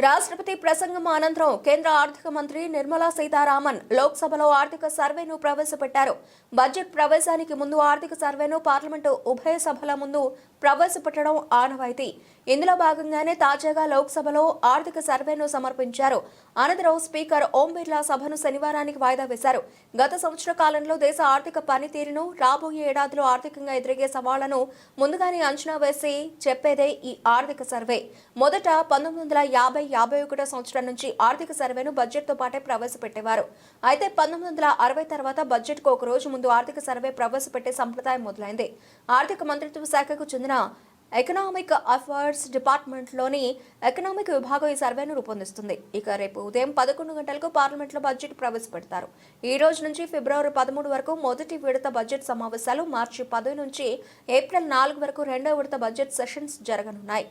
రాష్ట్రపతి ప్రసంగం అనంతరం కేంద్ర ఆర్థిక మంత్రి నిర్మలా సీతారామన్ లోక్సభలో ఆర్థిక సర్వేను ప్రవేశపెట్టారు. బడ్జెట్ ప్రవేశానికి ముందు ఆర్థిక సర్వేను పార్లమెంటు ఉభయ సభల ముందు ప్రవేశపెట్టడం ఆనవాయితీ. ఇందులో భాగంగానే తాజాగా లోక్సభలో ఆర్థిక సర్వేను సమర్పించారు. అనంతరం స్పీకర్ ఓం బిర్లా సభను శనివారానికి వాయిదా వేశారు. గత సంవత్సర కాలంలో దేశ ఆర్థిక పనితీరును, రాబోయే ఏడాదిలో ఆర్థికంగా ఎదురయ్యే సవాళ్లను ముందుగానే అంచనా వేసి చెప్పేదే ఈ ఆర్థిక సర్వే. మొదట 1950-51 సంవత్సరం నుంచి ఆర్థిక సర్వేను బడ్జెట్తో పాటే ప్రవేశపెట్టేవారు. అయితే 1960 తర్వాత బడ్జెట్కు ఒక రోజు ముందు ఆర్థిక సర్వే ప్రవేశపెట్టే సంప్రదాయం మొదలైంది. ఆర్థిక మంత్రిత్వ శాఖకు చెందిన ఎకనామిక్ అఫైర్స్ డిపార్ట్మెంట్లోని ఎకనామిక్ విభాగం ఈ సర్వేను రూపొందిస్తుంది. ఇక రేపు ఉదయం 11 గంటలకు పార్లమెంట్లో బడ్జెట్ ప్రవేశపెడతారు. ఈ రోజు నుంచి ఫిబ్రవరి 13 వరకు మొదటి విడత బడ్జెట్ సమావేశాలు, మార్చి 10 నుంచి ఏప్రిల్ 4 వరకు రెండో విడత బడ్జెట్ సెషన్స్ జరగనున్నాయి.